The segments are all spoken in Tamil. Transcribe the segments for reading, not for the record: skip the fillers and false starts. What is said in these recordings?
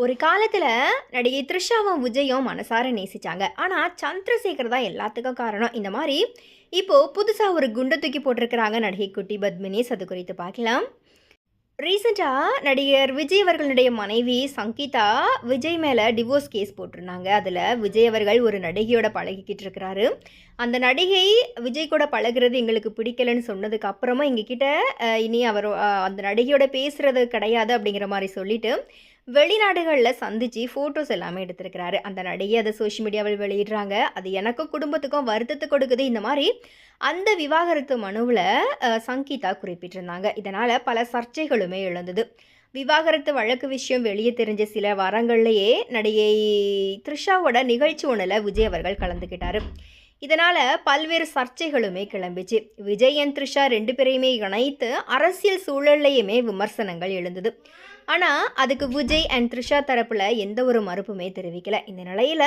ஒரு காலத்துல நடிகை த்ரிஷாவும் விஜயும் மனசார நேசிச்சாங்க. ஆனா சந்திரசேகர் தான் எல்லாத்துக்கும் காரணம். இந்த மாதிரி இப்போ புதுசா ஒரு குண்ட தூக்கி போட்டிருக்கிறாங்க நடிகை குட்டி பத்மினிஸ். அது குறித்து பார்க்கலாம். ரீசெண்டா நடிகர் விஜய் அவர்களுடைய மனைவி சங்கீதா விஜய் மேல டிவோர்ஸ் கேஸ் போட்டிருந்தாங்க. அதுல விஜய் அவர்கள் ஒரு நடிகையோட பழகிக்கிட்டு இருக்கிறாரு. அந்த நடிகை விஜய் கூட பழகுறது எங்களுக்கு பிடிக்கலன்னு சொன்னதுக்கு அப்புறமா எங்ககிட்ட இனி அவர் அந்த நடிகையோட பேசுறது கிடையாது அப்படிங்கிற மாதிரி சொல்லிட்டு வெளிநாடுகளில் சந்திச்சு ஃபோட்டோஸ் எல்லாமே எடுத்திருக்கிறாரு. அந்த நடிகை அதை சோஷியல் மீடியாவில் வெளியிடுறாங்க. அது எனக்கும் குடும்பத்துக்கும் வருத்தத்தை கொடுக்குது. இந்த மாதிரி அந்த விவாகரத்து மனுவில் சங்கீதா குறிப்பிட்டிருந்தாங்க. இதனால் பல சர்ச்சைகளுமே எழுந்தது. விவாகரத்து வழக்கு விஷயம் வெளியே தெரிஞ்ச சில வாரங்கள்லேயே நடிகை த்ரிஷாவோட நிகழ்ச்சி ஒன்றில் விஜய் அவர்கள் கலந்துக்கிட்டாரு. இதனால் பல்வேறு சர்ச்சைகளுமே கிளம்பிச்சு. விஜய் அண்ட் த்ரிஷா ரெண்டு பேரையுமே இணைத்து அரசியல் சூழல்லையுமே விமர்சனங்கள் எழுந்தது. ஆனால் அதுக்கு விஜய் அண்ட் த்ரிஷா தரப்பில் எந்த ஒரு மறுப்புமே தெரிவிக்கலை. இந்த நிலையில்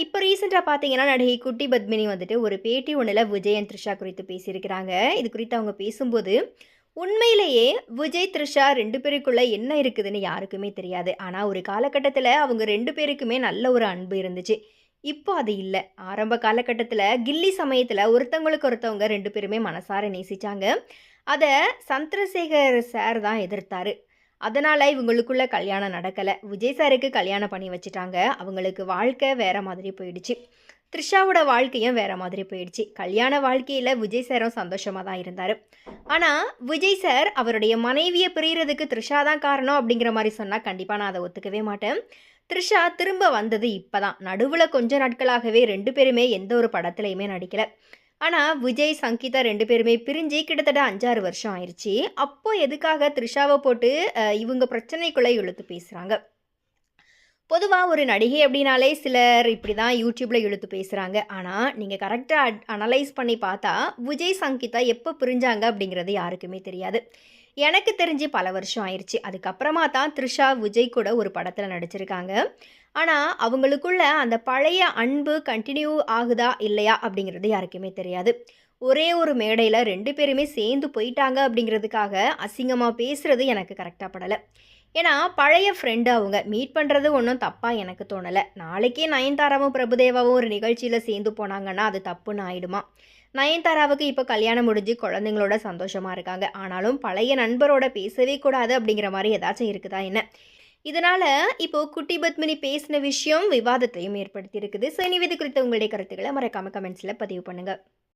இப்போ ரீசெண்டாக பார்த்தீங்கன்னா நடிகை குட்டி பத்மினி வந்துட்டு ஒரு பேட்டி ஒன்றில் விஜய் அண்ட் த்ரிஷா குறித்து பேசியிருக்கிறாங்க. இது குறித்து அவங்க பேசும்போது, உண்மையிலேயே விஜய் த்ரிஷா ரெண்டு பேருக்குள்ளே என்ன இருக்குதுன்னு யாருக்குமே தெரியாது. ஆனால் ஒரு காலகட்டத்தில் அவங்க ரெண்டு பேருக்குமே நல்ல ஒரு அன்பு இருந்துச்சு. இப்போ அது இல்லை. ஆரம்ப காலகட்டத்தில் கில்லி சமயத்தில் ஒருத்தவங்களுக்கு ஒருத்தவங்க ரெண்டு பேருமே மனசார நேசித்தாங்க. அதை சந்திரசேகர் சார் தான் எதிர்த்தார். அதனால் இவங்களுக்குள்ள கல்யாணம் நடக்கலை. விஜய் சாருக்கு கல்யாணம் பண்ணி வச்சுட்டாங்க. அவங்களுக்கு வாழ்க்கை வேறு மாதிரி போயிடுச்சு. த்ரிஷாவோட வாழ்க்கையும் வேறு மாதிரி போயிடுச்சு. கல்யாண வாழ்க்கையில் விஜய் சாரும் சந்தோஷமாக தான் இருந்தார். ஆனால் விஜய் சார் அவருடைய மனைவியை பிரியறதுக்கு த்ரிஷா தான் காரணம் அப்படிங்கிற மாதிரி சொன்னால் கண்டிப்பாக நான் அதை ஒத்துக்கவே மாட்டேன். த்ரிஷா திரும்ப வந்தது இப்போ தான். நடுவில் கொஞ்ச நாட்களாகவே ரெண்டு பேருமே எந்த ஒரு படத்துலையுமே நடிக்கலை. ஆனால் விஜய் சங்கீதா ரெண்டு பேருமே பிரிஞ்சு கிட்டத்தட்ட 5-6 வருஷம் ஆயிடுச்சு. அப்போ எதுக்காக த்ரிஷாவை போட்டு இவங்க பிரச்சனைக்குள்ளே இழுத்து பேசுகிறாங்க? பொதுவாக ஒரு நடிகை அப்படின்னாலே சிலர் இப்படி தான் யூடியூப்பில் இழுத்து பேசுகிறாங்க. ஆனால் நீங்கள் கரெக்டாக அனலைஸ் பண்ணி பார்த்தா விஜய் சங்கீதா எப்போ பிரிஞ்சாங்க அப்படிங்கிறது யாருக்குமே தெரியாது. எனக்கு தெரிஞ்சு பல வருஷம் ஆயிடுச்சு. அதுக்கப்புறமா தான் த்ரிஷா விஜய் கூட ஒரு படத்தில் நடிச்சிருக்காங்க. ஆனால் அவங்களுக்குள்ள அந்த பழைய அன்பு கண்டினியூ ஆகுதா இல்லையா அப்படிங்கிறது யாருக்குமே தெரியாது. ஒரே ஒரு மேடையில் ரெண்டு பேருமே சேர்ந்து போயிட்டாங்க அப்படிங்கிறதுக்காக அசிங்கமாக பேசுகிறது எனக்கு கரெக்டாக படலை. ஏன்னா பழைய ஃப்ரெண்டு அவங்க மீட் பண்ணுறது ஒன்றும் தப்பாக எனக்கு தோணலை. நாளைக்கே நயன்தாராவும் பிரபுதேவாவும் ஒரு நிகழ்ச்சியில் சேர்ந்து போனாங்கன்னா அது தப்புன்னு ஆயிடுமா? நயன்தாராவுக்கு இப்போ கல்யாணம் முடிஞ்சு குழந்தைங்களோட சந்தோஷமாக இருக்காங்க. ஆனாலும் பழைய நண்பரோட பேசவே கூடாது அப்படிங்கிற மாதிரி ஏதாச்சும் இருக்குதா என்ன? இதனால் இப்போது குட்டி பத்மினி பேசின விஷயம் விவாதத்தையும் ஏற்படுத்தி இருக்குது. ஸோ இனி இது குறித்த உங்களுடைய கருத்துக்களை மறக்காம கமெண்ட்ஸில் பதிவு பண்ணுங்கள்.